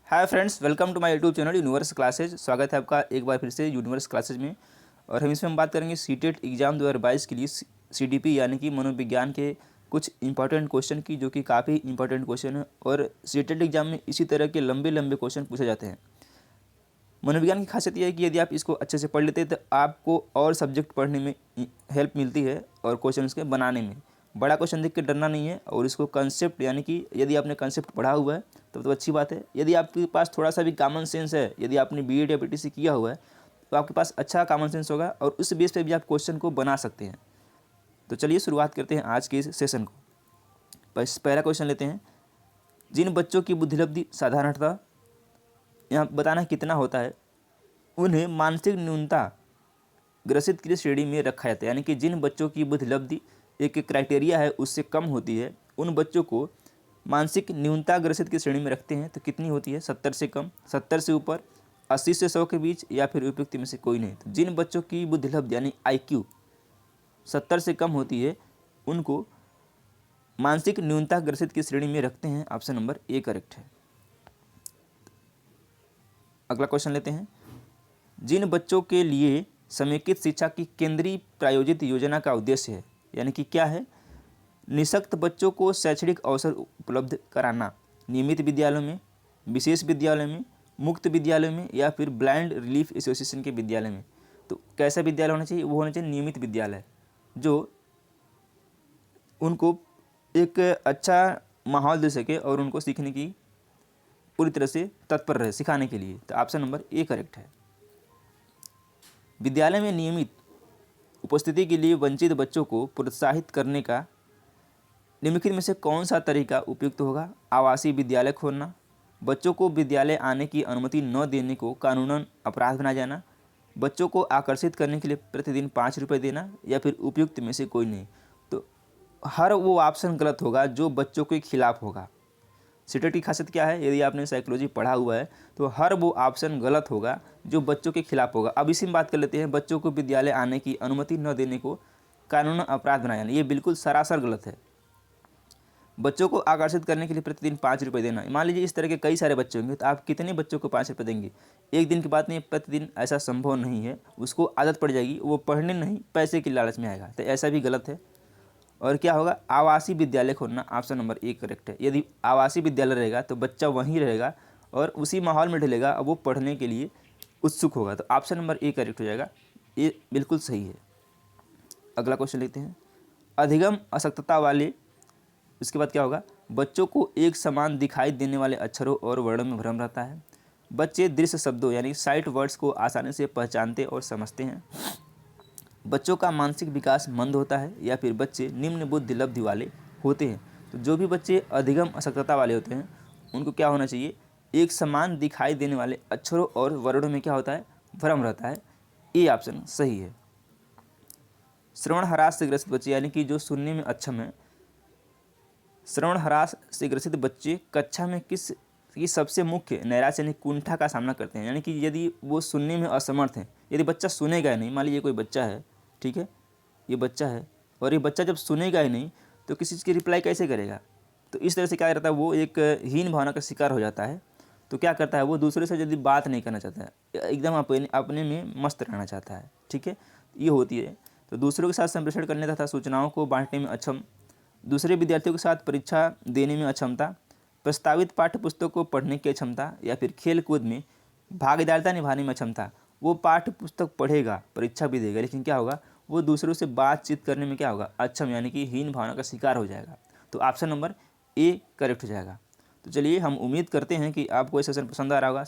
Hi friends, welcome to my YouTube channel universe classes. स्वागत है आपका एक बार फिर से यूनिवर्स क्लासेज में। और इसमें हम बात करेंगे सीटेट एग्जाम 2022 के लिए सीडीपी यानी कि मनोविज्ञान के कुछ इंपॉर्टेंट क्वेश्चन की, जो कि काफ़ी इंपॉर्टेंट क्वेश्चन है। और सीटेट एग्जाम में इसी तरह के लंबे लंबे क्वेश्चन पूछे जाते हैं। मनोविज्ञान की खासियत यह है कि यदि आप इसको अच्छे से पढ़ लेते हैं तो आपको और सब्जेक्ट पढ़ने में हेल्प मिलती है और क्वेश्चन के बनाने में। बड़ा क्वेश्चन देख के डरना नहीं है। और इसको कंसेप्ट यानी कि यदि आपने कंसेप्ट पढ़ा हुआ है तब तो अच्छी बात है। यदि आपके पास थोड़ा सा भी कॉमन सेंस है, यदि आपने बीएड या पीटीसी किया हुआ है तो आपके पास अच्छा कॉमन सेंस होगा और उस बेस पे भी आप क्वेश्चन को बना सकते हैं। तो चलिए शुरुआत करते हैं आज के इस सेशन को। पहला क्वेश्चन लेते हैं। जिन बच्चों की बुद्धिलब्धि साधारणतः यहाँ बताना कितना होता है, उन्हें मानसिक न्यूनता ग्रसित की श्रेणी में रखा जाता है। यानी कि जिन बच्चों की बुद्धिलब्धि एक क्राइटेरिया है उससे कम होती है, उन बच्चों को मानसिक न्यूनता ग्रसित की श्रेणी में रखते हैं। तो कितनी होती है? 70 से कम, 70 से ऊपर, 80 से 100 के बीच, या फिर उपयुक्त में से कोई नहीं। तो जिन बच्चों की बुद्धिलब्धि यानी आईक्यू 70 से कम होती है उनको मानसिक न्यूनता ग्रसित की श्रेणी में रखते हैं। ऑप्शन नंबर ए करेक्ट है। अगला क्वेश्चन लेते हैं। जिन बच्चों के लिए समेकित शिक्षा की केंद्रीय प्रायोजित योजना का उद्देश्य है, यानी कि क्या है? निःशक्त बच्चों को शैक्षणिक अवसर उपलब्ध कराना, नियमित विद्यालयों में, विशेष विद्यालयों में, मुक्त विद्यालयों में, या फिर ब्लाइंड रिलीफ एसोसिएशन के विद्यालय में। तो कैसा विद्यालय होना चाहिए? वो होना चाहिए नियमित विद्यालय, जो उनको एक अच्छा माहौल दे सके और उनको सीखने की पूरी तरह से तत्पर रहे सिखाने के लिए। तो ऑप्शन नंबर ए करेक्ट है। विद्यालय में नियमित उपस्थिति के लिए वंचित बच्चों को प्रोत्साहित करने का निम्नलिखित में से कौन सा तरीका उपयुक्त होगा? आवासीय विद्यालय खोलना, बच्चों को विद्यालय आने की अनुमति न देने को कानूनन अपराध बनाया जाना, बच्चों को आकर्षित करने के लिए प्रतिदिन 5 रुपये देना, या फिर उपयुक्त में से कोई नहीं। तो हर वो ऑप्शन गलत होगा जो बच्चों के खिलाफ होगा। सीटेट की खासियत क्या है? यदि आपने साइकोलॉजी पढ़ा हुआ है तो हर वो ऑप्शन गलत होगा जो बच्चों के खिलाफ होगा। अब इसी में बात कर लेते हैं। बच्चों को विद्यालय आने की अनुमति न देने को कानूनन अपराध बनाया जाना, ये बिल्कुल सरासर गलत है। बच्चों को आकर्षित करने के लिए प्रतिदिन 5 रुपये देना, मान लीजिए इस तरह के कई सारे बच्चे होंगे तो आप कितने बच्चों को 5 रुपये देंगे? एक दिन की बात नहीं, प्रतिदिन ऐसा संभव नहीं है। उसको आदत पड़ जाएगी, वो पढ़ने नहीं पैसे की लालच में आएगा। तो ऐसा भी गलत है। और क्या होगा? आवासीय विद्यालय खोलना, ऑप्शन नंबर ए करेक्ट है। यदि आवासीय विद्यालय रहेगा तो बच्चा वहीं रहेगा और उसी माहौल में ढलेगा और वो पढ़ने के लिए उत्सुक होगा। तो ऑप्शन नंबर ए करेक्ट हो जाएगा। ये बिल्कुल सही है। अगला क्वेश्चन लेते हैं। अधिगम अशक्तता वाले, उसके बाद क्या होगा? बच्चों को एक समान दिखाई देने वाले अक्षरों और वर्णों में भ्रम रहता है। बच्चे दृश्य शब्दों यानी साइट वर्ड्स को आसानी से पहचानते और समझते हैं। बच्चों का मानसिक विकास मंद होता है, या फिर बच्चे निम्न बुद्धिलब्धि वाले होते हैं। तो जो भी बच्चे अधिगम अशक्तता वाले होते हैं उनको क्या होना चाहिए? एक समान दिखाई देने वाले अक्षरों और वर्णों में क्या होता है? भ्रम रहता है। ये ऑप्शन सही है। श्रवण ह्रास से ग्रसित बच्चे, यानी कि जो सुनने में अक्षम है, श्रवण ह्रास से ग्रसित बच्चे कक्षा में किस की सबसे मुख्य नैराश्य यानी कुंठा का सामना करते हैं। यानी कि यदि वो सुनने में असमर्थ हैं, यदि बच्चा सुनेगा ही नहीं, मान लीजिए कोई बच्चा है, ठीक है, ये बच्चा है और ये बच्चा जब सुनेगा ही नहीं तो किसी चीज़ की रिप्लाई कैसे करेगा? तो इस तरह से क्या करता है? वो एक हीन भावना का शिकार हो जाता है। तो क्या करता है? वो दूसरे से यदि बात नहीं करना चाहता है, एकदम अपने में मस्त रहना चाहता है, ठीक है, ये होती है। तो दूसरों के साथ संप्रेषण करने तथा सूचनाओं को बांटने में अक्षम, दूसरे विद्यार्थियों के साथ परीक्षा देने में अक्षमता, प्रस्तावित पाठ्य पुस्तक को पढ़ने की क्षमता, या फिर खेल कूद में भागीदारिता निभाने में अक्षमता। वो पाठ्य पुस्तक पढ़ेगा, परीक्षा भी देगा, लेकिन क्या होगा? वो दूसरों से बातचीत करने में क्या होगा? अक्षम, यानी कि हीन भावना का शिकार हो जाएगा। तो ऑप्शन नंबर ए करेक्ट हो जाएगा। तो चलिए, हम उम्मीद करते हैं कि आपको ये सेशन पसंद आ रहा होगा।